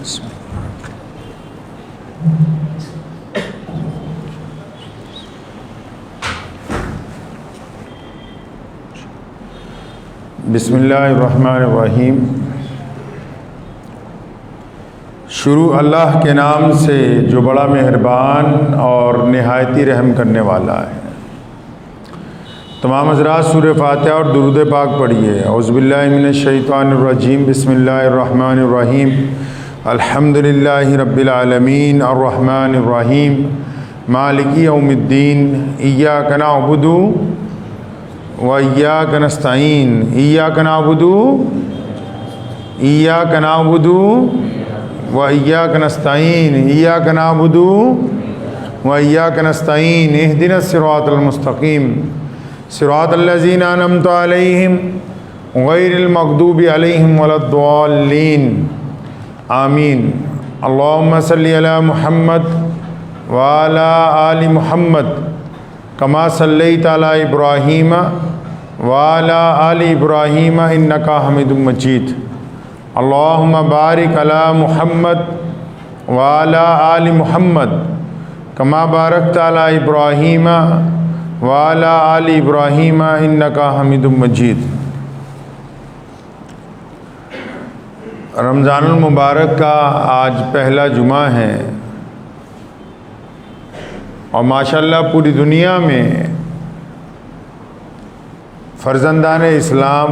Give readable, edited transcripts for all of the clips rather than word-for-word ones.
بسم اللہ الرحمن الرحیم۔ شروع اللہ کے نام سے جو بڑا مہربان اور نہایتی رحم کرنے والا ہے۔ تمام حضرات سورہ فاتحہ اور درود پاک پڑھیے۔ اعوذ باللہ من الشیطان الرجیم، بسم اللہ الرحمن الرحیم۔ الحمدللہ رب العالمین، الرحمن الرحیم، مالک یوم الدین، ایاک نعبد وإياك نستعين، إياك نعبد وإياك نستعين، إياك نعبد وإياك نستعين، اهدنا الصراط المستقيم، صراط الذين أنعمت عليهم غير المغضوب عليهم ولا الضالين، آمين۔ اللهم صل على محمد وعلى آل محمد كما صليت على إبراهيم وعلى آل إبراهيم إنك حميد مجيد۔ اللهم بارك على محمد وعلى آل محمد كما باركت على إبراهيم وعلى آل إبراهيم إنك حميد مجيد۔ رمضان المبارک کا آج پہلا جمعہ ہے اور ماشاءاللہ پوری دنیا میں فرزندان اسلام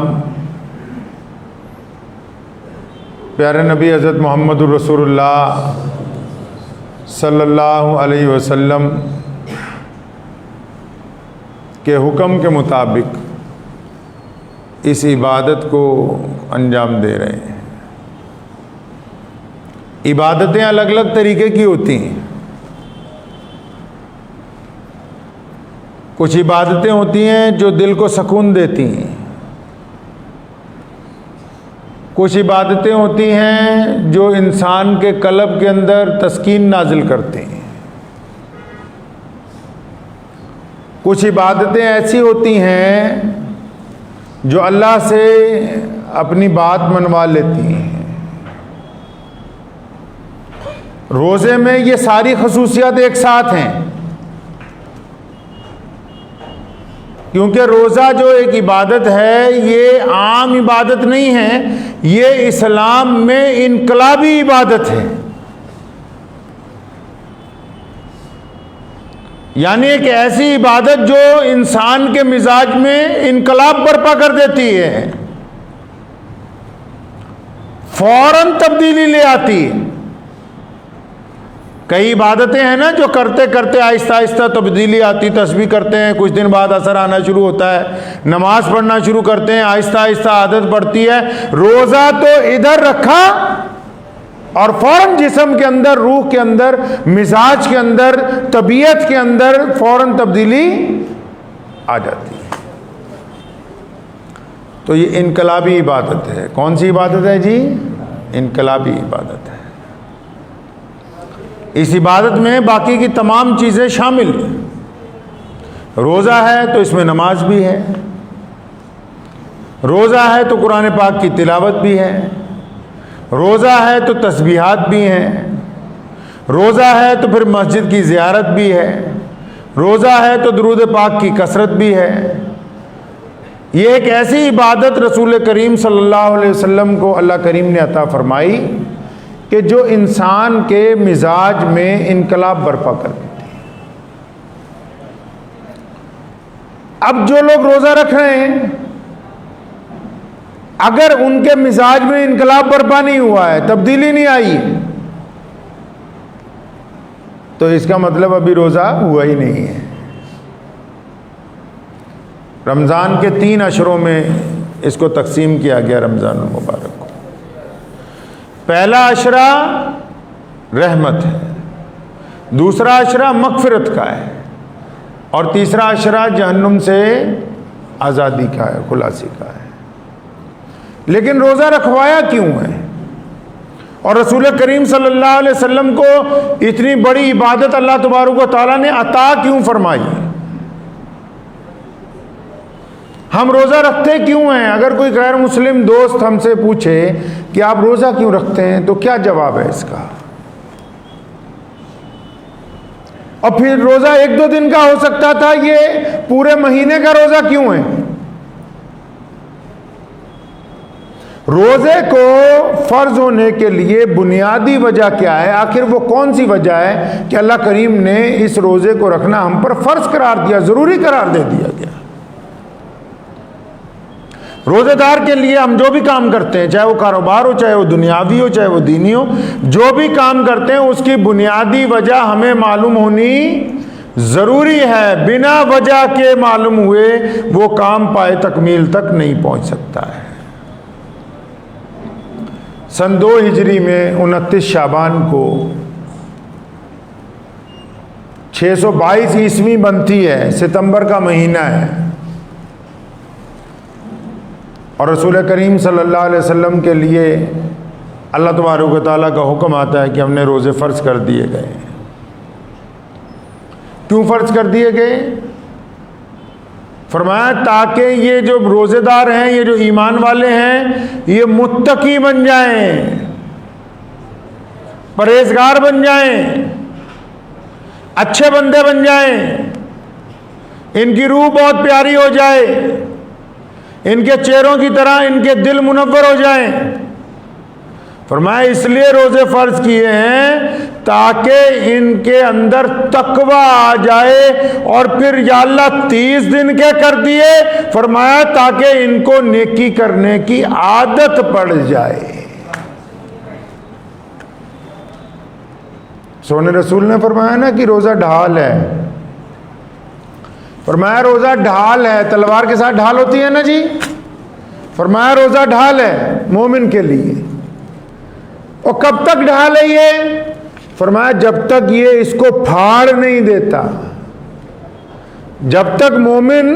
پیارے نبی حضرت محمد الرسول اللہ صلی اللہ علیہ وسلم کے حکم کے مطابق اس عبادت کو انجام دے رہے ہیں۔ عبادتیں الگ الگ طریقے کی ہوتی ہیں۔ کچھ عبادتیں ہوتی ہیں جو دل کو سکون دیتی ہیں، کچھ عبادتیں ہوتی ہیں جو انسان کے قلب کے اندر تسکین نازل کرتی ہیں، کچھ عبادتیں ایسی ہوتی ہیں جو اللہ سے اپنی بات منوا لیتی ہیں۔ روزے میں یہ ساری خصوصیات ایک ساتھ ہیں، کیونکہ روزہ جو ایک عبادت ہے یہ عام عبادت نہیں ہے، یہ اسلام میں انقلابی عبادت ہے۔ یعنی ایک ایسی عبادت جو انسان کے مزاج میں انقلاب برپا کر دیتی ہے، فوراً تبدیلی لے آتی ہے۔ کئی عبادتیں ہیں نا جو کرتے کرتے آہستہ آہستہ تبدیلی آتی، تسبیح کرتے ہیں کچھ دن بعد اثر آنا شروع ہوتا ہے، نماز پڑھنا شروع کرتے ہیں آہستہ آہستہ عادت بڑھتی ہے۔ روزہ تو ادھر رکھا اور فوراً جسم کے اندر، روح کے اندر، مزاج کے اندر، طبیعت کے اندر فوراً تبدیلی آ جاتی ہے۔ تو یہ انقلابی عبادت ہے۔ کون سی عبادت ہے جی؟ انقلابی عبادت ہے۔ اس عبادت میں باقی کی تمام چیزیں شامل ہیں۔ روزہ ہے تو اس میں نماز بھی ہے، روزہ ہے تو قرآن پاک کی تلاوت بھی ہے، روزہ ہے تو تسبیحات بھی ہیں، روزہ ہے تو پھر مسجد کی زیارت بھی ہے، روزہ ہے تو درود پاک کی کثرت بھی ہے۔ یہ ایک ایسی عبادت رسول کریم صلی اللہ علیہ وسلم کو اللہ کریم نے عطا فرمائی کہ جو انسان کے مزاج میں انقلاب برپا کر دیتی ہے۔ اب جو لوگ روزہ رکھ رہے ہیں، اگر ان کے مزاج میں انقلاب برپا نہیں ہوا ہے، تبدیلی نہیں آئی، تو اس کا مطلب ابھی روزہ ہوا ہی نہیں ہے۔ رمضان کے 3 عشروں میں اس کو تقسیم کیا گیا رمضان المبارک کو۔ پہلا عشرہ رحمت ہے، دوسرا عشرہ مغفرت کا ہے، اور تیسرا عشرہ جہنم سے آزادی کا ہے، خلاصی کا ہے۔ لیکن روزہ رکھوایا کیوں ہے؟ اور رسول کریم صلی اللہ علیہ وسلم کو اتنی بڑی عبادت اللہ تبارک و تعالیٰ نے عطا کیوں فرمائی؟ ہم روزہ رکھتے کیوں ہیں؟ اگر کوئی غیر مسلم دوست ہم سے پوچھے کہ آپ روزہ کیوں رکھتے ہیں تو کیا جواب ہے اس کا؟ اور پھر روزہ 1-2 دن کا ہو سکتا تھا، یہ پورے مہینے کا روزہ کیوں ہے؟ روزے کو فرض ہونے کے لیے بنیادی وجہ کیا ہے؟ آخر وہ کون سی وجہ ہے کہ اللہ کریم نے اس روزے کو رکھنا ہم پر فرض قرار دیا، ضروری قرار دے دیا گیا؟ روزے دار کے لیے ہم جو بھی کام کرتے ہیں، چاہے وہ کاروبار ہو، چاہے وہ دنیاوی ہو، چاہے وہ دینی ہو، جو بھی کام کرتے ہیں اس کی بنیادی وجہ ہمیں معلوم ہونی ضروری ہے۔ بنا وجہ کے معلوم ہوئے وہ کام پائے تکمیل تک نہیں پہنچ سکتا ہے۔ سن 2 ہجری میں 29 شعبان کو 622 عیسوی بنتی ہے، ستمبر کا مہینہ ہے، اور رسول کریم صلی اللہ علیہ وسلم کے لیے اللہ تبارک و تعالیٰ کا حکم آتا ہے کہ ہم نے روزے فرض کر دیے گئے۔ کیوں فرض کر دیے گئے؟ فرمایا تاکہ یہ جو روزے دار ہیں، یہ جو ایمان والے ہیں، یہ متقی بن جائیں، پرہیزگار بن جائیں، اچھے بندے بن جائیں، ان کی روح بہت پیاری ہو جائے، ان کے چہروں کی طرح ان کے دل منور ہو جائیں۔ فرمایا اس لیے روزے فرض کیے ہیں تاکہ ان کے اندر تقوی آ جائے، اور پھر یا اللہ 30 دن کے کر دیے، فرمایا تاکہ ان کو نیکی کرنے کی عادت پڑ جائے۔ سونے رسول نے فرمایا نا کہ روزہ ڈھال ہے، فرمایا روزہ ڈھال ہے، تلوار کے ساتھ ڈھال ہوتی ہے نا جی، فرمایا روزہ ڈھال ہے مومن کے لیے۔ اور کب تک ڈھال ہے یہ؟ فرمایا جب تک یہ اس کو پھاڑ نہیں دیتا، جب تک مومن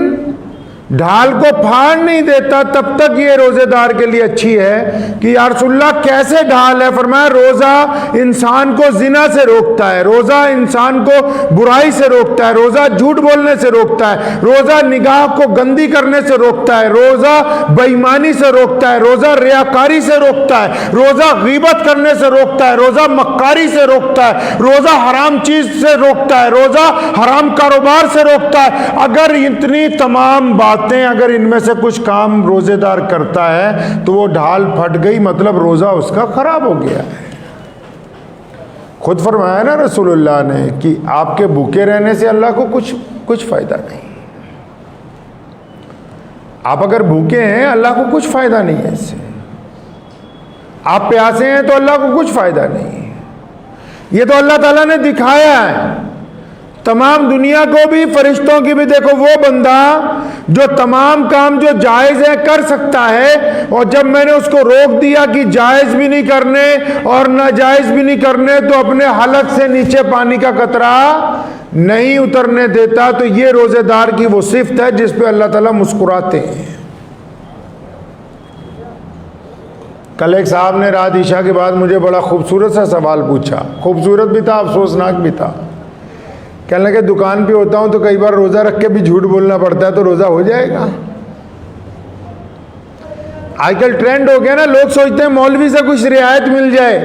ڈھال کو پھاڑ نہیں دیتا تب تک یہ روزے دار کے لیے اچھی ہے۔ کہ یا رسول اللہ کیسے ڈھال ہے؟ فرمایا روزہ انسان کو زنا سے روکتا ہے، روزہ انسان کو برائی سے روکتا ہے، روزہ جھوٹ بولنے سے روکتا ہے، روزہ نگاہ کو گندی کرنے سے روکتا ہے، روزہ بے ایمانی سے روکتا ہے، روزہ ریاکاری سے روکتا ہے، روزہ غیبت کرنے سے روکتا ہے، روزہ مکاری سے روکتا ہے، روزہ حرام چیز سے روکتا ہے، روزہ حرام کاروبار سے روکتا ہے۔ اگر اتنی تمام باتیں، اگر ان میں سے کچھ کام روزے دار کرتا ہے تو وہ ڈھال پھٹ گئی، مطلب روزہ اس کا خراب ہو گیا ہے۔ خود فرمایا نا رسول اللہ نے کہ آپ کے بھوکے رہنے سے اللہ کو کچھ فائدہ نہیں، آپ اگر بھوکے ہیں اللہ کو کچھ فائدہ نہیں ہے اس سے، آپ پیاسے ہیں تو اللہ کو کچھ فائدہ نہیں۔ یہ تو اللہ تعالیٰ نے دکھایا ہے تمام دنیا کو بھی، فرشتوں کی بھی۔ دیکھو وہ بندہ جو تمام کام جو جائز ہے کر سکتا ہے، اور جب میں نے اس کو روک دیا کہ جائز بھی نہیں کرنے اور ناجائز بھی نہیں کرنے، تو اپنے حلق سے نیچے پانی کا قطرہ نہیں اترنے دیتا۔ تو یہ روزے دار کی وہ صفت ہے جس پہ اللہ تعالیٰ مسکراتے ہیں۔ کل ایک صاحب نے رات عشاء کے بعد مجھے بڑا خوبصورت سا سوال پوچھا، خوبصورت بھی تھا، افسوسناک بھی تھا۔ کہنے لگے دکان پہ ہوتا ہوں تو کئی بار روزہ رکھ کے بھی جھوٹ بولنا پڑتا ہے، تو روزہ ہو جائے گا؟ آج کل ٹرینڈ ہو گیا نا، لوگ سوچتے ہیں مولوی سے کچھ رعایت مل جائے۔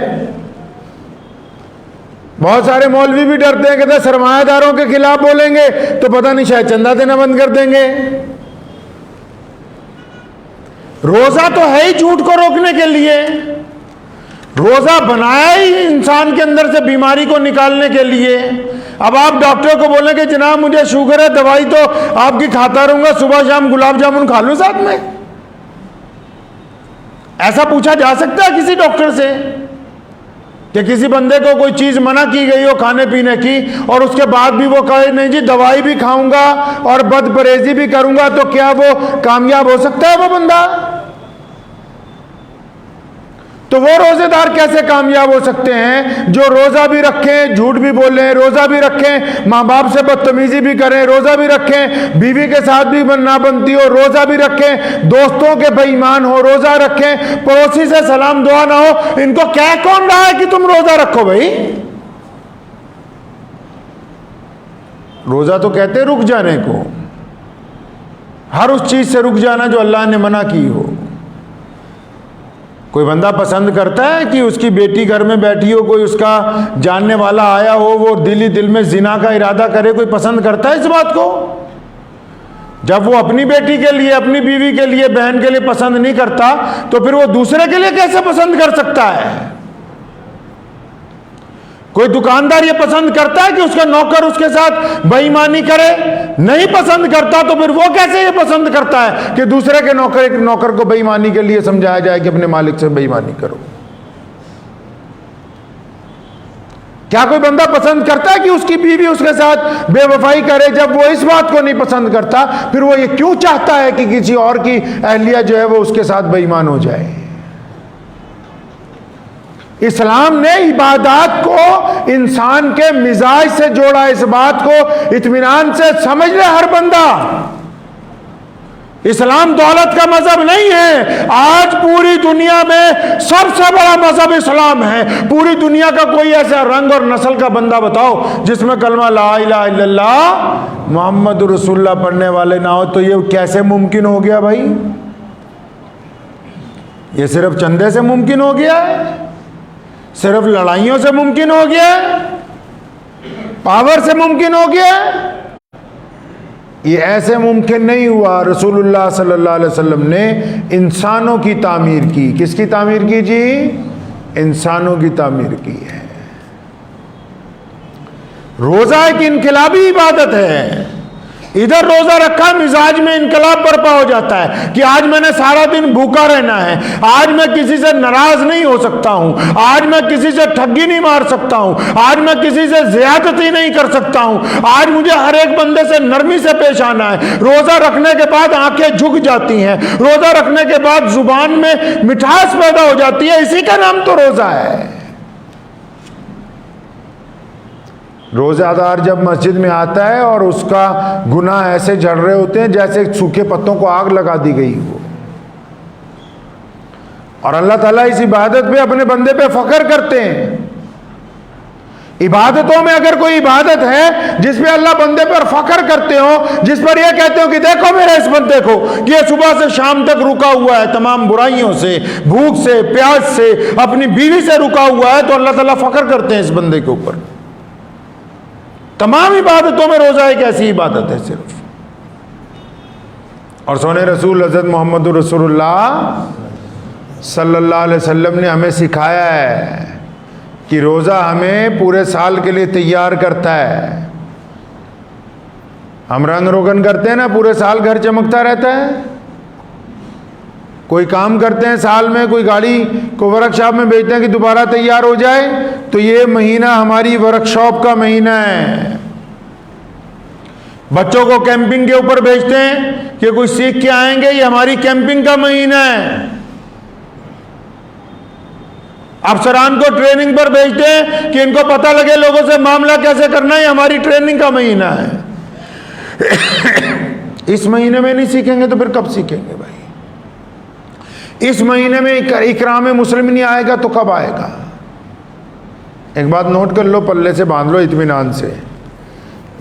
بہت سارے مولوی بھی ڈرتے ہیں، کہتے ہیں سرمایہ داروں کے خلاف بولیں گے تو پتہ نہیں شاید چندہ دینا بند کر دیں گے۔ روزہ تو ہے ہی جھوٹ کو روکنے کے لیے، روزہ بنایا ہی انسان کے اندر سے بیماری کو نکالنے کے لیے۔ اب آپ ڈاکٹر کو بولیں کہ جناب مجھے شوگر ہے، دوائی تو آپ کی کھاتا رہوں گا، صبح شام گلاب جامن کھا لوں ساتھ میں؟ ایسا پوچھا جا سکتا ہے کسی ڈاکٹر سے کہ کسی بندے کو کوئی چیز منع کی گئی ہو کھانے پینے کی، اور اس کے بعد بھی وہ کہے نہیں جی دوائی بھی کھاؤں گا اور بد پرہیزی بھی کروں گا، تو کیا وہ کامیاب ہو سکتا ہے وہ بندہ؟ تو وہ روزے دار کیسے کامیاب ہو سکتے ہیں جو روزہ بھی رکھیں، جھوٹ بھی بولیں، روزہ بھی رکھیں، ماں باپ سے بدتمیزی بھی کریں، روزہ بھی رکھیں، بیوی کے ساتھ بھی نہ بنتی ہو، روزہ بھی رکھیں، دوستوں کے بے ایمان ہو، روزہ رکھیں، پڑوسی سے سلام دعا نہ ہو۔ ان کو کہہ کون رہا ہے کہ تم روزہ رکھو؟ بھائی روزہ تو کہتے رک جانے کو، ہر اس چیز سے رک جانا جو اللہ نے منع کی ہو. کوئی بندہ پسند کرتا ہے کہ اس کی بیٹی گھر میں بیٹھی ہو, کوئی اس کا جاننے والا آیا ہو, وہ دل ہی دل میں زنا کا ارادہ کرے؟ کوئی پسند کرتا ہے اس بات کو؟ جب وہ اپنی بیٹی کے لیے, اپنی بیوی کے لیے, بہن کے لیے پسند نہیں کرتا تو پھر وہ دوسرے کے لیے کیسے پسند کر سکتا ہے؟ کوئی دکاندار یہ پسند کرتا ہے کہ اس کا نوکر اس کے ساتھ بے ایمانی کرے؟ نہیں پسند کرتا. تو پھر وہ کیسے یہ پسند کرتا ہے کہ دوسرے کے نوکر کو بے ایمانی کے لیے سمجھایا جائے کہ اپنے مالک سے بے ایمانی کرو؟ کیا کوئی بندہ پسند کرتا ہے کہ اس کی بیوی اس کے ساتھ بے وفائی کرے؟ جب وہ اس بات کو نہیں پسند کرتا پھر وہ یہ کیوں چاہتا ہے کہ کسی اور کی اہلیہ جو ہے وہ اس کے ساتھ بے ایمان ہو جائے؟ اسلام نے عبادات کو انسان کے مزاج سے جوڑا. اس بات کو اطمینان سے سمجھ لے ہر بندہ. اسلام دولت کا مذہب نہیں ہے. آج پوری دنیا میں سب سے بڑا مذہب اسلام ہے. پوری دنیا کا کوئی ایسا رنگ اور نسل کا بندہ بتاؤ جس میں کلمہ لا الہ الا اللہ محمد رسول اللہ پڑھنے والے نہ ہو. تو یہ کیسے ممکن ہو گیا بھائی؟ یہ صرف چندے سے ممکن ہو گیا ہے؟ صرف لڑائیوں سے ممکن ہو گیا؟ پاور سے ممکن ہو گیا؟ یہ ایسے ممکن نہیں ہوا. رسول اللہ صلی اللہ علیہ وسلم نے انسانوں کی تعمیر کی. کس کی تعمیر کی جی؟ انسانوں کی تعمیر کی ہے. روزہ ایک انقلابی عبادت ہے. ادھر روزہ رکھا, مزاج میں انقلاب برپا ہو جاتا ہے کہ آج میں نے سارا دن بھوکا رہنا ہے, آج میں کسی سے ناراض نہیں ہو سکتا ہوں, آج میں کسی سے ٹھگی نہیں مار سکتا ہوں, آج میں کسی سے زیادتی نہیں کر سکتا ہوں, آج مجھے ہر ایک بندے سے نرمی سے پیش آنا ہے. روزہ رکھنے کے بعد آنکھیں جھک جاتی ہیں, روزہ رکھنے کے بعد زبان میں مٹھاس پیدا ہو جاتی ہے. اسی کا نام تو روزہ ہے. روزہ دار جب مسجد میں آتا ہے اور اس کا گناہ ایسے جھڑ رہے ہوتے ہیں جیسے سوکھے پتوں کو آگ لگا دی گئی ہو, اور اللہ تعالیٰ اس عبادت پہ اپنے بندے پہ فخر کرتے ہیں. عبادتوں میں اگر کوئی عبادت ہے جس پہ اللہ بندے پر فخر کرتے ہو, جس پر یہ کہتے ہو کہ دیکھو میرے اس بندے کو کہ یہ صبح سے شام تک رکا ہوا ہے تمام برائیوں سے, بھوک سے, پیاس سے, اپنی بیوی سے رکا ہوا ہے, تو اللہ تعالیٰ فخر کرتے ہیں اس بندے کے اوپر. تمام عبادتوں میں روزہ ایک ایسی عبادت ہے صرف. اور سونے رسول حضرت محمد رسول اللہ صلی اللہ علیہ وسلم نے ہمیں سکھایا ہے کہ روزہ ہمیں پورے سال کے لیے تیار کرتا ہے. ہم رنگ روگن کرتے ہیں نا, پورے سال گھر چمکتا رہتا ہے. کوئی کام کرتے ہیں سال میں, کوئی گاڑی کو ورک شاپ میں بیچتے ہیں کہ دوبارہ تیار ہو جائے, تو یہ مہینہ ہماری ورک شاپ کا مہینہ ہے. بچوں کو کیمپنگ کے اوپر بھیجتے ہیں کہ کوئی سیکھ کے آئیں گے, یہ ہماری کیمپنگ کا مہینہ ہے. افسران کو ٹریننگ پر بھیجتے ہیں کہ ان کو پتہ لگے لوگوں سے معاملہ کیسے کرنا ہے, یہ ہماری ٹریننگ کا مہینہ ہے. اس مہینے میں نہیں سیکھیں گے تو پھر کب سیکھیں گے بھائی؟ اس مہینے میں اکرام مسلم نہیں آئے گا تو کب آئے گا؟ ایک بات نوٹ کر لو, پلے سے باندھ لو اطمینان سے.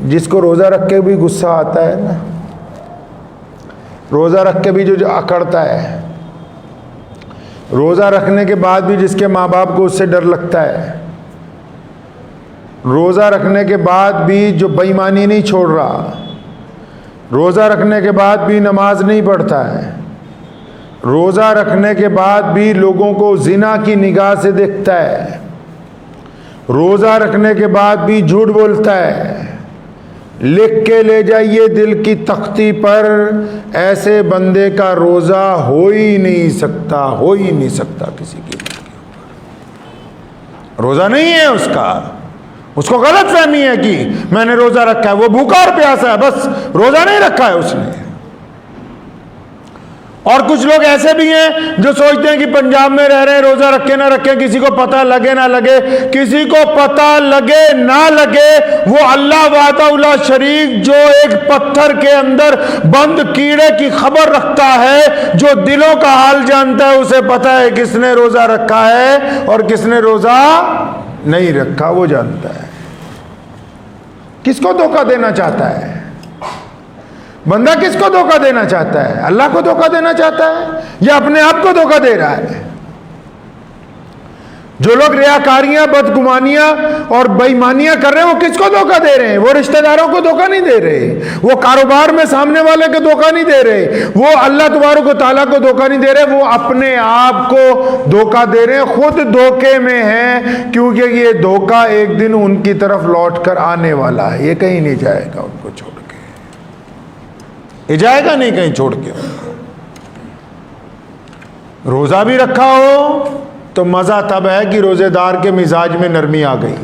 جس کو روزہ رکھ کے بھی غصہ آتا ہے نا, روزہ رکھ کے بھی جو اکڑتا ہے, روزہ رکھنے کے بعد بھی جس کے ماں باپ کو اس سے ڈر لگتا ہے, روزہ رکھنے کے بعد بھی جو بے ایمانی نہیں چھوڑ رہا, روزہ رکھنے کے بعد بھی نماز نہیں پڑھتا ہے, روزہ رکھنے کے بعد بھی لوگوں کو زنا کی نگاہ سے دیکھتا ہے, روزہ رکھنے کے بعد بھی جھوٹ بولتا ہے, لکھ کے لے جائیے دل کی تختی پر, ایسے بندے کا روزہ ہو ہی نہیں سکتا, ہو ہی نہیں سکتا. کسی کی روزہ نہیں ہے اس کا, اس کو غلط فہمی ہے کہ میں نے روزہ رکھا ہے, وہ بھوکا اور پیاسا ہے, بس روزہ نہیں رکھا ہے اس نے. اور کچھ لوگ ایسے بھی ہیں جو سوچتے ہیں کہ پنجاب میں رہ رہے ہیں, روزہ رکھے نہ رکھے, کسی کو پتہ لگے نہ لگے, کسی کو پتہ لگے نہ لگے, وہ اللہ وحدہ لا شریک جو ایک پتھر کے اندر بند کیڑے کی خبر رکھتا ہے, جو دلوں کا حال جانتا ہے, اسے پتہ ہے کس نے روزہ رکھا ہے اور کس نے روزہ نہیں رکھا, وہ جانتا ہے. کس کو دھوکہ دینا چاہتا ہے؟ بندہ کس کو دھوکہ دینا چاہتا ہے؟ اللہ کو دھوکہ دینا چاہتا ہے یا اپنے آپ کو دھوکہ دے رہا ہے؟ جو لوگ ریاکاریاں، بدگمانیاں اور بےایمانیاں کر رہے ہیں، وہ کس کو دھوکہ دے رہے ہیں؟ وہ رشتہ داروں کو دھوکہ نہیں دے رہے، وہ کاروبار میں سامنے والے کو دھوکہ نہیں دے رہے، وہ اللہ تبارک و تعالیٰ کو دھوکہ نہیں دے رہے، وہ اپنے آپ کو دھوکہ دے رہے ہیں، خود دھوکے میں ہیں، کیونکہ یہ دھوکہ ایک دن ان کی طرف لوٹ کر آنے والا ہے، یہ کہیں نہیں جائے گا ان کو چھوڑ کے، یہ جائے گا نہیں کہیں چھوڑ کے ان کو۔ روزہ بھی رکھا ہو تو مزہ تب ہے کہ روزے دار کے مزاج میں نرمی آ گئی۔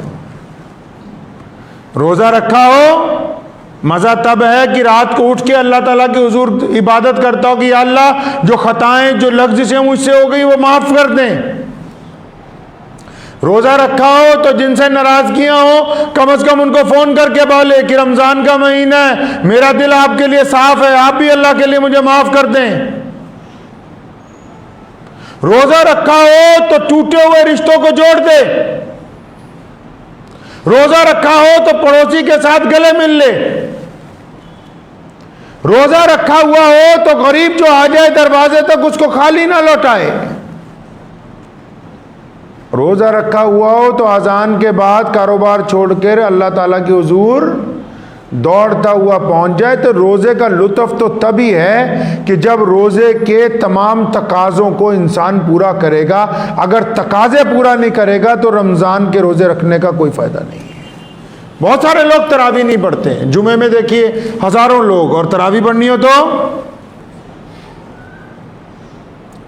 روزہ رکھا ہو مزہ تب ہے کہ رات کو اٹھ کے اللہ تعالیٰ کے حضور عبادت کرتا ہو کہ یا اللہ جو خطائیں، جو لغزشیں مجھ سے ہو گئی وہ معاف کر دیں۔ روزہ رکھا ہو تو جن سے ناراضگیاں ہوں کم از کم ان کو فون کر کے بولے کہ رمضان کا مہینہ ہے، میرا دل آپ کے لیے صاف ہے، آپ بھی اللہ کے لیے مجھے معاف کر دیں۔ روزہ رکھا ہو تو ٹوٹے ہوئے رشتوں کو جوڑ دے۔ روزہ رکھا ہو تو پڑوسی کے ساتھ گلے مل لے۔ روزہ رکھا ہوا ہو تو غریب جو آ جائے دروازے تک اس کو خالی نہ لوٹائے۔ روزہ رکھا ہوا ہو تو اذان کے بعد کاروبار چھوڑ کر اللہ تعالیٰ کے حضور دوڑتا ہوا پہنچ جائے۔ تو روزے کا لطف تو تبھی ہے کہ جب روزے کے تمام تقاضوں کو انسان پورا کرے گا۔ اگر تقاضے پورا نہیں کرے گا تو رمضان کے روزے رکھنے کا کوئی فائدہ نہیں ہے۔ بہت سارے لوگ تراویح نہیں پڑھتے ہیں، جمعے میں دیکھیے ہزاروں لوگ، اور تراویح پڑھنی ہو تو،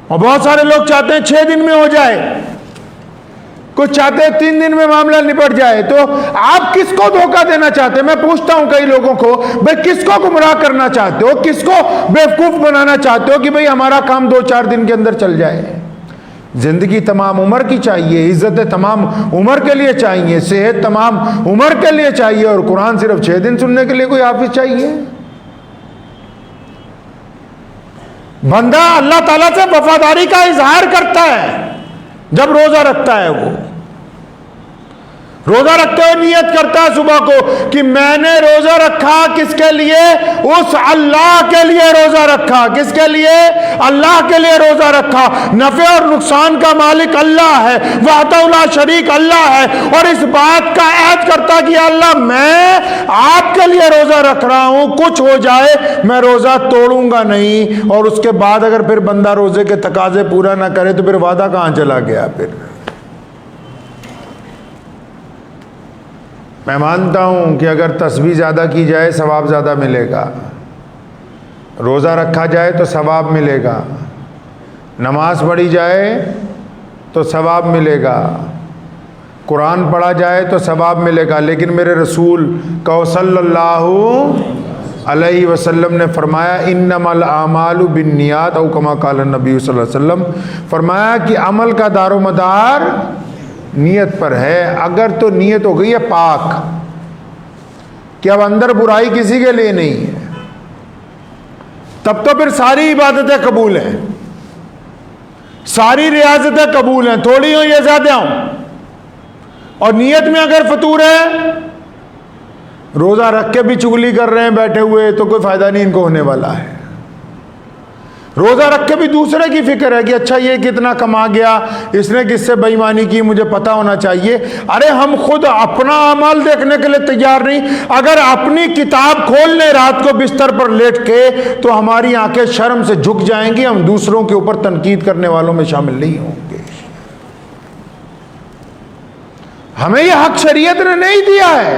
اور بہت سارے لوگ چاہتے ہیں 6 دن میں ہو جائے، کچھ چاہتے ہیں 3 دن میں معاملہ نپٹ جائے۔ تو آپ کس کو دھوکہ دینا چاہتے ہیں؟ میں پوچھتا ہوں کئی لوگوں کو، بھئی کس کو گمراہ کرنا چاہتے ہو، کس کو بیوقوف بنانا چاہتے ہو کہ بھئی ہمارا کام 2-4 دن کے اندر چل جائے؟ زندگی تمام عمر کی چاہیے، عزت تمام عمر کے لیے چاہیے، صحت تمام عمر کے لیے چاہیے، اور قرآن صرف 6 دن سننے کے لیے کوئی حافظ چاہیے؟ بندہ اللہ تعالیٰ سے وفاداری کا اظہار کرتا ہے جب روزہ رکھتا ہے۔ وہ روزہ رکھتے ہوئے نیت کرتا ہے صبح کو کہ میں نے روزہ رکھا کس کے لیے؟ اس اللہ کے لیے روزہ رکھا۔ کس کے لیے؟ اللہ کے لیے روزہ رکھا۔ نفع اور نقصان کا مالک اللہ ہے، وحدہ لا شریک اللہ ہے، اور اس بات کا عہد کرتا کہ اللہ میں آپ کے لیے روزہ رکھ رہا ہوں، کچھ ہو جائے میں روزہ توڑوں گا نہیں۔ اور اس کے بعد اگر پھر بندہ روزے کے تقاضے پورا نہ کرے تو پھر وعدہ کہاں چلا گیا؟ پھر میں مانتا ہوں کہ اگر تسبیح زیادہ کی جائے ثواب زیادہ ملے گا، روزہ رکھا جائے تو ثواب ملے گا، نماز پڑھی جائے تو ثواب ملے گا، قرآن پڑھا جائے تو ثواب ملے گا، لیکن میرے رسول کو صلی اللہ علیہ وسلم نے فرمایا انما الاعمال بالنیات، او کما قال النبی صلی اللہ علیہ وسلم، فرمایا کہ عمل کا دار و مدار نیت پر ہے۔ اگر تو نیت ہو گئی ہے پاک کہ اب اندر برائی کسی کے لیے نہیں ہے، تب تو پھر ساری عبادتیں قبول ہیں، ساری ریاضتیں قبول ہیں، تھوڑی ہوں یا زیادہ ہوں۔ اور نیت میں اگر فطور ہے، روزہ رکھ کے بھی چگلی کر رہے ہیں بیٹھے ہوئے، تو کوئی فائدہ نہیں ان کو ہونے والا ہے۔ روزہ رکھ کے بھی دوسرے کی فکر ہے کہ اچھا یہ کتنا کما گیا، اس نے کس سے بے ایمانی کی، مجھے پتہ ہونا چاہیے۔ ارے ہم خود اپنا اعمال دیکھنے کے لیے تیار نہیں۔ اگر اپنی کتاب کھول لیں رات کو بستر پر لیٹ کے تو ہماری آنکھیں شرم سے جھک جائیں گی، ہم دوسروں کے اوپر تنقید کرنے والوں میں شامل نہیں ہوں گے۔ ہمیں یہ حق شریعت نے نہیں دیا ہے۔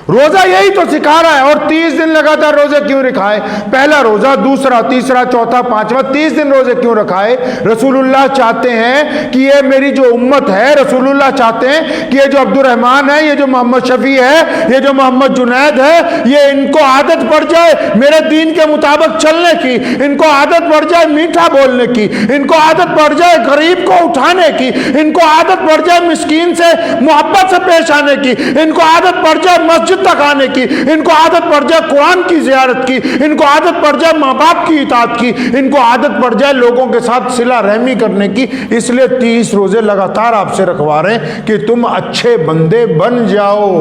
روزہ یہی تو سکھا رہا ہے۔ اور 30 دن لگاتار روزے کیوں رکھائے؟ پہلا روزہ، دوسرا، تیسرا، چوتھا، پانچواں، 30 دن روزے کیوں رکھائے؟ رسول اللہ چاہتے ہیں کہ یہ میری جو امت ہے، رسول اللہ چاہتے ہیں کہ یہ جو عبد الرحمن ہے، یہ جو محمد شفیع ہے، یہ جو محمد جنید ہے، یہ ان کو عادت پڑ جائے میرے دین کے مطابق چلنے کی، ان کو عادت پڑ جائے میٹھا بولنے کی، ان کو عادت پڑ جائے غریب کو اٹھانے کی، ان کو عادت پڑ جائے مسکین سے محبت سے پیش آنے کی، ان کو عادت پڑ جائے مسجد تک آنے کی، ان کو عادت پڑ جائے قرآن کی زیارت کی، ان کو عادت پڑ جائے ماں باپ کی اطاعت کی، ان کو عادت پڑ جائے لوگوں کے ساتھ صلہ رحمی کرنے کی۔ اس لیے 30 روزے لگاتار آپ سے رکھوا رہے ہیں کہ تم اچھے بندے بن جاؤ۔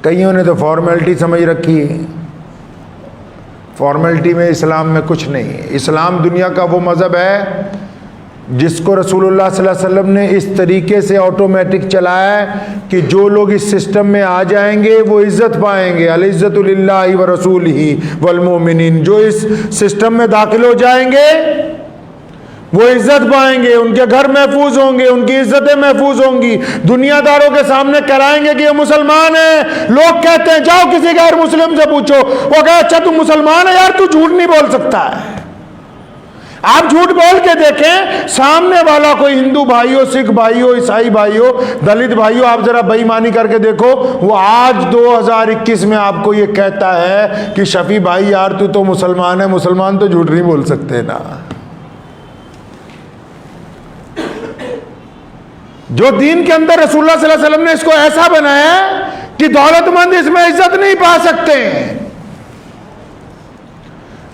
کئیوں نے تو فارمیلٹی سمجھ رکھی ہے. فارمیلٹی میں اسلام میں کچھ نہیں ہے. اسلام دنیا کا وہ مذہب ہے جس کو رسول اللہ صلی اللہ علیہ وسلم نے اس طریقے سے آٹومیٹک چلایا ہے کہ جو لوگ اس سسٹم میں آ جائیں گے وہ عزت پائیں گے. العزت للہ و رسولہ والمؤمنین. جو اس سسٹم میں داخل ہو جائیں گے وہ عزت پائیں گے, ان کے گھر محفوظ ہوں گے, ان کی عزتیں محفوظ ہوں گی. دنیا داروں کے سامنے کرائیں گے کہ یہ مسلمان ہیں. لوگ کہتے ہیں جاؤ کسی غیر مسلم سے پوچھو, وہ کہے اچھا تو مسلمان ہے یار, تو جھوٹ نہیں بول سکتا ہے. آپ جھوٹ بول کے دیکھیں, سامنے والا کوئی ہندو بھائی ہو, سکھ بھائی ہو, عیسائی بھائی ہو, دلت بھائی ہو, آپ ذرا بے ایمانی کر کے دیکھو, وہ آج 2021 میں آپ کو یہ کہتا ہے کہ شفیع بھائی یار تو مسلمان ہے. مسلمان تو جھوٹ نہیں بول سکتے نا. جو دین کے اندر رسول اللہ صلی اللہ علیہ وسلم نے اس کو ایسا بنایا کہ دولت مند اس میں عزت نہیں پا سکتے.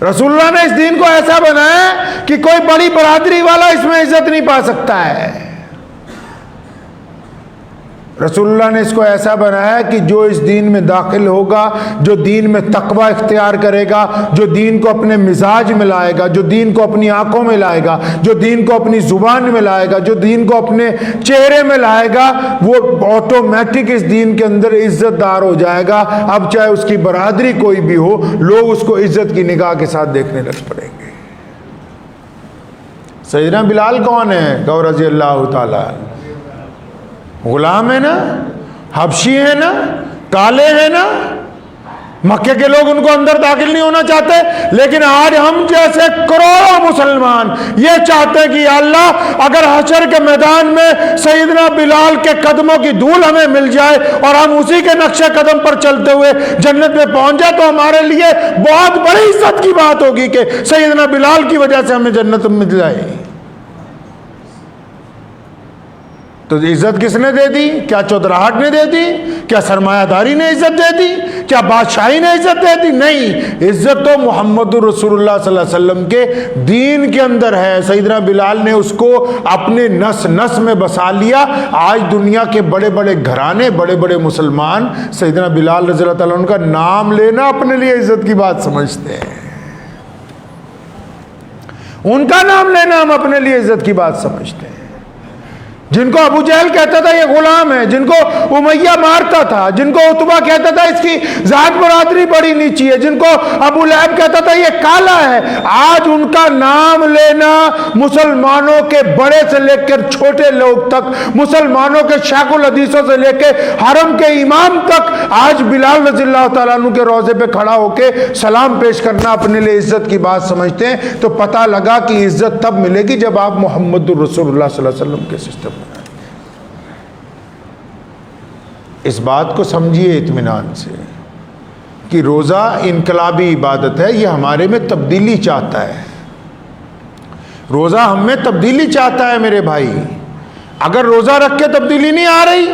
رسول اللہ نے اس دین کو ایسا بنایا کہ کوئی بڑی برادری والا اس میں عزت نہیں پا سکتا ہے. رسول اللہ نے اس کو ایسا بنایا کہ جو اس دین میں داخل ہوگا, جو دین میں تقوی اختیار کرے گا, جو دین کو اپنے مزاج میں لائے گا, جو دین کو اپنی آنکھوں میں لائے گا, جو دین کو اپنی زبان میں لائے گا, جو دین کو اپنے چہرے میں لائے گا, وہ آٹومیٹک اس دین کے اندر عزت دار ہو جائے گا. اب چاہے اس کی برادری کوئی بھی ہو, لوگ اس کو عزت کی نگاہ کے ساتھ دیکھنے لگ پڑیں گے. سیدنا بلال کون ہے؟ کہ رضی اللہ تعالیٰ, غلام ہے نا, حبشی ہے نا, کالے ہیں نا. مکے کے لوگ ان کو اندر داخل نہیں ہونا چاہتے, لیکن آج ہم جیسے کروڑوں مسلمان یہ چاہتے ہیں کہ یا اللہ اگر حشر کے میدان میں سیدنا بلال کے قدموں کی دھول ہمیں مل جائے اور ہم اسی کے نقش قدم پر چلتے ہوئے جنت میں پہنچ جائے تو ہمارے لیے بہت بڑی عزت کی بات ہوگی کہ سیدنا بلال کی وجہ سے ہمیں جنت مل جائے. تو عزت کس نے دے دی؟ کیا چودراہٹ نے دے دی؟ کیا سرمایہ داری نے عزت دے دی؟ کیا بادشاہی نے عزت دے دی؟ نہیں, عزت تو محمد رسول اللہ صلی اللہ علیہ وسلم کے دین کے اندر ہے. سیدنا بلال نے اس کو اپنے نس نس میں بسا لیا. آج دنیا کے بڑے بڑے گھرانے, بڑے بڑے مسلمان سیدنا بلال رضی اللہ تعالیٰ عنہ کا نام لینا اپنے لیے عزت کی بات سمجھتے ہیں. ان کا نام لینا ہم اپنے لیے عزت کی بات سمجھتے ہیں. جن کو ابو جہل کہتا تھا یہ غلام ہے, جن کو امیہ مارتا تھا, جن کو عتبہ کہتا تھا اس کی ذات برادری بڑی نیچی ہے, جن کو ابو لہب کہتا تھا یہ کالا ہے, آج ان کا نام لینا مسلمانوں کے بڑے سے لے کر چھوٹے لوگ تک, مسلمانوں کے شیخ الحدیثوں سے لے کے حرم کے امام تک, آج بلال رضی اللہ تعالیٰ عنہ کے روضے پہ کھڑا ہو کے سلام پیش کرنا اپنے لیے عزت کی بات سمجھتے ہیں. تو پتہ لگا کہ عزت تب ملے گی جب آپ محمد الرسول اللہ صلی اللہ علیہ وسلم کے سسٹم. اس بات کو سمجھیے اطمینان سے کہ روزہ انقلابی عبادت ہے, یہ ہمارے میں تبدیلی چاہتا ہے. روزہ ہم میں تبدیلی چاہتا ہے میرے بھائی. اگر روزہ رکھ کے تبدیلی نہیں آ رہی,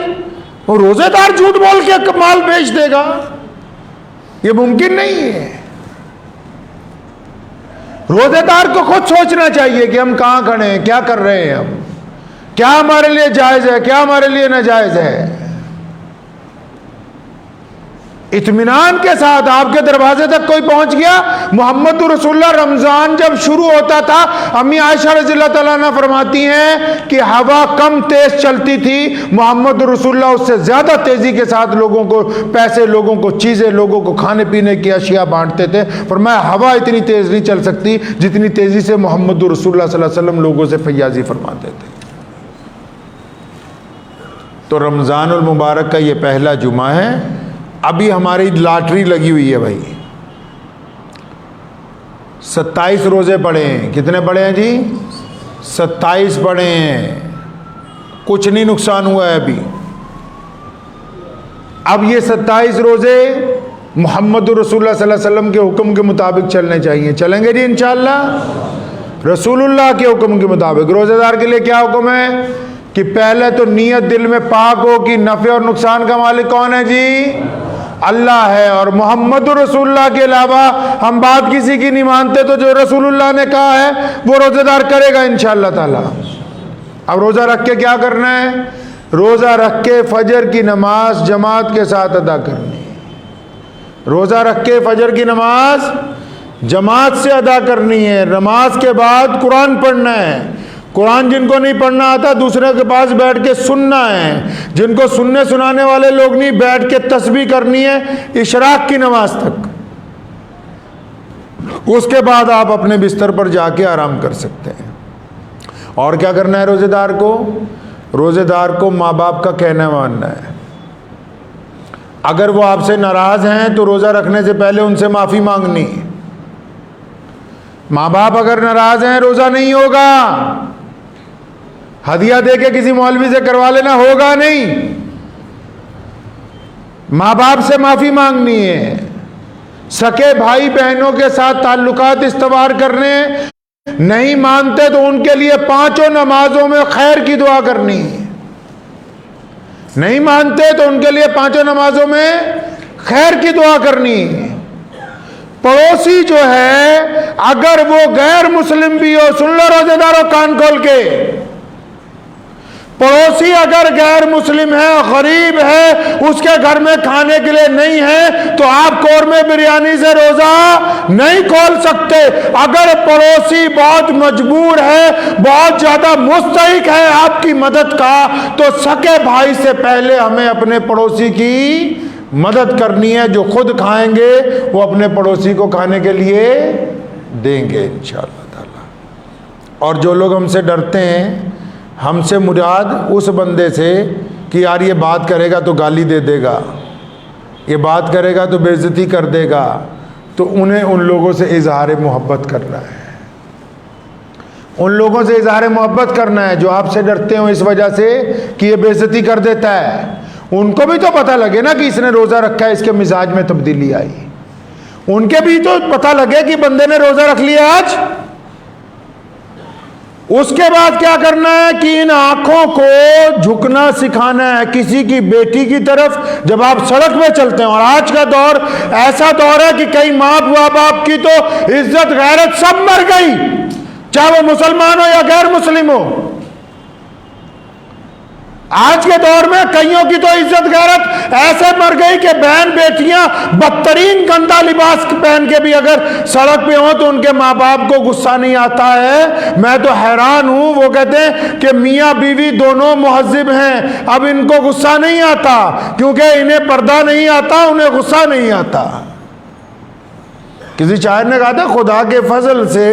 وہ روزے دار جھوٹ بول کے مال بیچ دے گا, یہ ممکن نہیں ہے. روزے دار کو خود سوچنا چاہیے کہ ہم کہاں کھڑے ہیں, کیا کر رہے ہیں ہم, کیا ہمارے لیے جائز ہے, کیا ہمارے لیے ناجائز ہے. اطمینان کے ساتھ آپ کے دروازے تک کوئی پہنچ گیا. محمد رسول اللہ رمضان جب شروع ہوتا تھا, امی عائشہ رضی اللہ تعالیٰ عنہ فرماتی ہیں کہ ہوا کم تیز چلتی تھی, محمد رسول اللہ اس سے زیادہ تیزی کے ساتھ لوگوں کو پیسے, لوگوں کو چیزیں, لوگوں کو کھانے پینے کی اشیاء بانٹتے تھے. فرمایا ہوا اتنی تیز نہیں چل سکتی جتنی تیزی سے محمد رسول اللہ صلی اللہ علیہ وسلم لوگوں سے فیاضی فرماتے تھے. تو رمضان المبارک کا یہ پہلا جمعہ ہے. ابھی ہماری لاٹری لگی ہوئی ہے بھائی, 27 روزے پڑے ہیں. کتنے پڑے ہیں جی؟ 27 پڑے ہیں. کچھ نہیں نقصان ہوا ہے ابھی. اب یہ 27 روزے محمد رسول اللہ صلی اللہ علیہ وسلم کے حکم کے مطابق چلنے چاہیے. چلیں گے جی انشاءاللہ رسول اللہ کے حکم کے مطابق. روزے دار کے لیے کیا حکم ہے کہ پہلے تو نیت دل میں پاک ہو کہ نفع اور نقصان کا مالک کون ہے جی؟ اللہ ہے. اور محمد رسول اللہ کے علاوہ ہم بات کسی کی نہیں مانتے, تو جو رسول اللہ نے کہا ہے وہ روزہ دار کرے گا انشاءاللہ تعالی. اب روزہ رکھ کے کیا کرنا ہے؟ روزہ رکھ کے فجر کی نماز جماعت کے ساتھ ادا کرنی ہے. روزہ رکھ کے فجر کی نماز جماعت سے ادا کرنی ہے، نماز کے بعد قرآن پڑھنا ہے، قرآن جن کو نہیں پڑھنا آتا دوسرے کے پاس بیٹھ کے سننا ہے، جن کو سننے سنانے والے لوگ نہیں بیٹھ کے تسبیح کرنی ہے اشراق کی نماز تک، اس کے بعد آپ اپنے بستر پر جا کے آرام کر سکتے ہیں۔ اور کیا کرنا ہے روزہ دار کو؟ روزہ دار کو ماں باپ کا کہنا ماننا ہے۔ اگر وہ آپ سے ناراض ہیں تو روزہ رکھنے سے پہلے ان سے معافی مانگنی۔ ماں باپ اگر ناراض ہیں روزہ نہیں ہوگا، ہدیہ دے کے کسی مولوی سے کروا لینا ہوگا نہیں، ماں باپ سے معافی مانگنی ہے۔ سکے بھائی بہنوں کے ساتھ تعلقات استوار کرنے، نہیں مانتے تو ان کے لیے 5 نمازوں میں خیر کی دعا کرنی، نہیں مانتے تو ان کے لیے 5 نمازوں میں خیر کی دعا کرنی۔ پڑوسی جو ہے اگر وہ غیر مسلم بھی ہو، سن لو روزے داروں کان کھول کے، پڑوسی اگر غیر مسلم ہے، غریب ہے، اس کے گھر میں کھانے کے لیے نہیں ہے تو آپ قورمے بریانی سے روزہ نہیں کھول سکتے۔ اگر پڑوسی بہت مجبور ہے، بہت زیادہ مستحق ہے آپ کی مدد کا، تو سکے بھائی سے پہلے ہمیں اپنے پڑوسی کی مدد کرنی ہے۔ جو خود کھائیں گے وہ اپنے پڑوسی کو کھانے کے لیے دیں گے انشاءاللہ تعالی۔ اور جو لوگ ہم سے ڈرتے ہیں، ہم سے مراد اس بندے سے کہ یار یہ بات کرے گا تو گالی دے دے گا، یہ بات کرے گا تو بے عزتی کر دے گا، تو انہیں ان لوگوں سے اظہار محبت کرنا ہے، ان لوگوں سے اظہار محبت کرنا ہے جو آپ سے ڈرتے ہوں اس وجہ سے کہ یہ بے عزتی کر دیتا ہے۔ ان کو بھی تو پتہ لگے نا کہ اس نے روزہ رکھا ہے، اس کے مزاج میں تبدیلی آئی، ان کے بھی تو پتہ لگے کہ بندے نے روزہ رکھ لیا آج۔ اس کے بعد کیا کرنا ہے کہ ان آنکھوں کو جھکنا سکھانا ہے کسی کی بیٹی کی طرف جب آپ سڑک پہ چلتے ہیں۔ اور آج کا دور ایسا دور ہے کہ کئی ماں باپ کی تو عزت غیرت سب مر گئی، چاہے وہ مسلمان ہو یا غیر مسلم ہو۔ آج کے دور میں کئیوں کی تو عزت غیرت ایسے مر گئی کہ بہن بیٹیاں بدترین گندا لباس پہن کے بھی اگر سڑک پہ ہوں تو ان کے ماں باپ کو غصہ نہیں آتا ہے۔ میں تو حیران ہوں، وہ کہتے ہیں کہ میاں بیوی دونوں مہذب ہیں، اب ان کو غصہ نہیں آتا کیونکہ انہیں پردہ نہیں آتا، انہیں غصہ نہیں آتا۔ کسی شاعر نے کہا تھا خدا کے فضل سے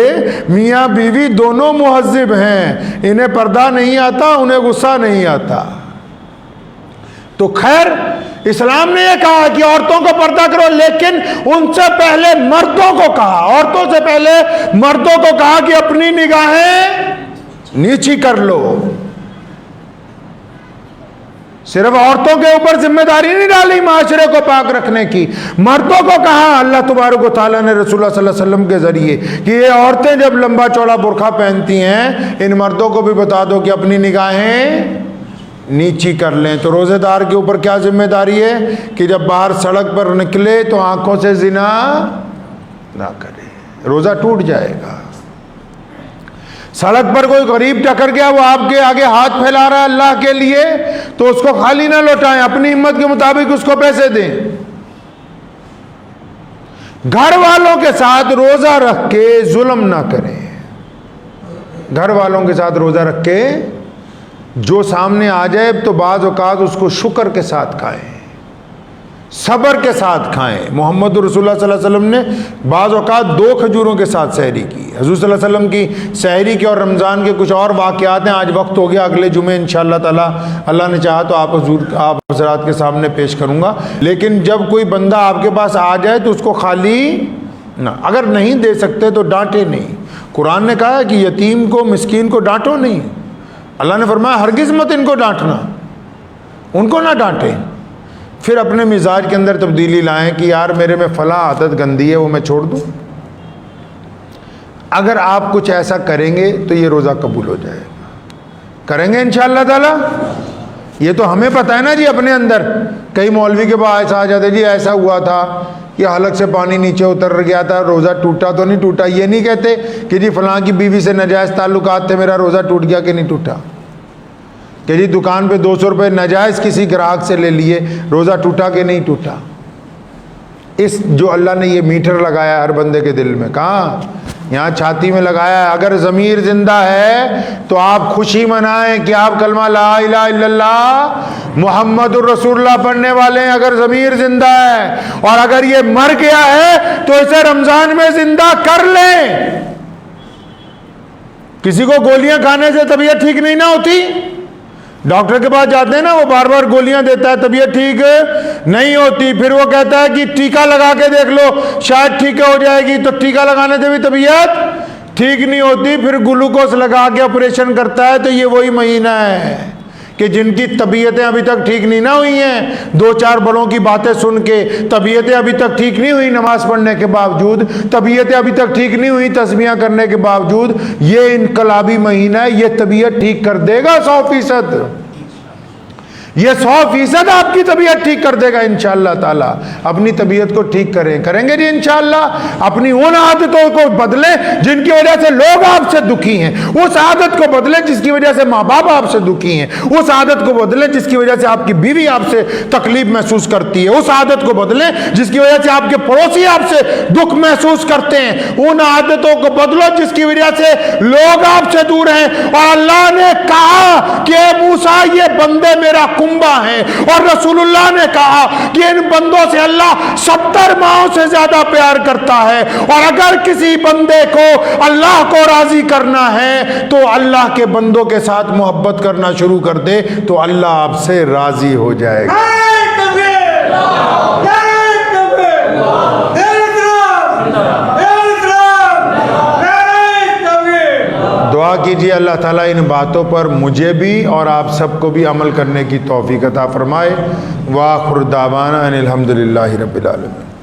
میاں بیوی دونوں مہذب ہیں، انہیں پردہ نہیں آتا، انہیں غصہ نہیں آتا۔ تو خیر اسلام نے یہ کہا کہ عورتوں کو پردہ کرو، لیکن ان سے پہلے مردوں کو کہا، عورتوں سے پہلے مردوں کو کہا کہ اپنی نگاہیں نیچی کر لو۔ صرف عورتوں کے اوپر ذمہ داری نہیں ڈالی معاشرے کو پاک رکھنے کی، مردوں کو کہا اللہ تبارک و تعالیٰ نے رسول اللہ صلی اللہ علیہ وسلم کے ذریعے کہ یہ عورتیں جب لمبا چوڑا برقع پہنتی ہیں ان مردوں کو بھی بتا دو کہ اپنی نگاہیں نیچی کر لیں۔ تو روزے دار کے اوپر کیا ذمہ داری ہے کہ جب باہر سڑک پر نکلے تو آنکھوں سے زنا نہ کرے، روزہ ٹوٹ جائے گا۔ سڑک پر کوئی غریب ٹکر گیا، وہ آپ کے آگے ہاتھ پھیلا رہا ہے اللہ کے لیے، تو اس کو خالی نہ لوٹائیں، اپنی ہمت کے مطابق اس کو پیسے دیں۔ گھر والوں کے ساتھ روزہ رکھ کے ظلم نہ کریں، گھر والوں کے ساتھ روزہ رکھ کے جو سامنے آ جائے تو بعض اوقات اس کو شکر کے ساتھ کھائیں، صبر کے ساتھ کھائیں۔ محمد رسول اللہ صلی اللہ علیہ وسلم نے بعض اوقات 2 کھجوروں کے ساتھ سحری کی۔ حضور صلی اللہ علیہ وسلم کی سحری کے اور رمضان کے کچھ اور واقعات ہیں، آج وقت ہو گیا، اگلے جمعے انشاءاللہ تعالی اللہ نے چاہا تو آپ حضرات کے سامنے پیش کروں گا۔ لیکن جب کوئی بندہ آپ کے پاس آ جائے تو اس کو خالی نہ، اگر نہیں دے سکتے تو ڈانٹے نہیں۔ قرآن نے کہا ہے کہ یتیم کو مسکین کو ڈانٹو نہیں، اللہ نے فرمایا ہرگز مت ان کو ڈانٹنا، ان کو نہ ڈانٹیں۔ پھر اپنے مزاج کے اندر تبدیلی لائیں کہ یار میرے میں فلاں عادت گندی ہے وہ میں چھوڑ دوں۔ اگر آپ کچھ ایسا کریں گے تو یہ روزہ قبول ہو جائے گا، کریں گے انشاءاللہ تعالی۔ یہ تو ہمیں پتہ ہے نا جی اپنے اندر، کئی مولوی کے پاس آ جاتے جی ایسا ہوا تھا کہ حلق سے پانی نیچے اتر گیا تھا، روزہ ٹوٹا تو نہیں ٹوٹا، یہ نہیں کہتے کہ جی فلاں کی بیوی سے ناجائز تعلقات تھے میرا روزہ ٹوٹ گیا کہ نہیں ٹوٹا، کہ جی دکان پہ 200 روپے ناجائز کسی گراہک سے لے لیے روزہ ٹوٹا کہ نہیں ٹوٹا۔ اس جو اللہ نے یہ میٹر لگایا ہر بندے کے دل میں، کہاں؟ یہاں چھاتی میں لگایا ہے۔ اگر ضمیر زندہ ہے تو آپ خوشی منائیں کہ آپ کلمہ لا الہ الا اللہ محمد الرسول اللہ پڑھنے والے ہیں، اگر ضمیر زندہ ہے۔ اور اگر یہ مر گیا ہے تو اسے رمضان میں زندہ کر لیں۔ کسی کو گولیاں کھانے سے طبیعت ٹھیک نہیں نہ ہوتی، ڈاکٹر کے پاس جاتے ہیں نا، وہ بار بار گولیاں دیتا ہے، طبیعت ٹھیک نہیں ہوتی، پھر وہ کہتا ہے کہ ٹیکہ لگا کے دیکھ لو شاید ٹھیک ہو جائے گی، تو ٹیکہ لگانے سے بھی طبیعت ٹھیک نہیں ہوتی، پھر گلوکوز لگا کے آپریشن کرتا ہے۔ تو یہ وہی مہینہ ہے کہ جن کی طبیعتیں ابھی تک ٹھیک نہیں نہ ہوئی ہیں، دو چار بڑوں کی باتیں سن کے طبیعتیں ابھی تک ٹھیک نہیں ہوئی نماز پڑھنے کے باوجود، طبیعتیں ابھی تک ٹھیک نہیں ہوئی تسبیحاں کرنے کے باوجود، یہ انقلابی مہینہ ہے، یہ طبیعت ٹھیک کر دے گا 100%۔ یہ 100% آپ کی طبیعت ٹھیک کر دے گا انشاءاللہ تعالی۔ اپنی طبیعت کو ٹھیک کریں گے جی انشاءاللہ۔ اپنی ان عادتوں کو بدلیں جن کی وجہ سے لوگ آپ سے دکھی ہیں، اس عادت کو بدلیں جس کی وجہ سے ماں باپ آپ سے دکھی ہیں، اس عادت کو بدلیں جس کی وجہ سے آپ کی بیوی آپ سے تکلیف محسوس کرتی ہے، اس عادت کو بدلیں جس کی وجہ سے آپ کے پڑوسی آپ سے دکھ محسوس کرتے ہیں، ان عادتوں کو بدلو جس کی وجہ سے لوگ آپ سے دور ہیں۔ اور اللہ نے کہا کہ اے موسیٰ یہ بندے میرا کنبہ ہیں، اور رسول اللہ نے کہا کہ ان بندوں سے اللہ 70 ماہوں سے زیادہ پیار کرتا ہے، اور اگر کسی بندے کو اللہ کو راضی کرنا ہے تو اللہ کے بندوں کے ساتھ محبت کرنا شروع کر دے تو اللہ آپ سے راضی ہو جائے گا۔ دعا کیجیے اللہ تعالیٰ ان باتوں پر مجھے بھی اور آپ سب کو بھی عمل کرنے کی توفیق عطا فرمائے۔ وآخر دعوانا ان الحمدللہ رب العالمین۔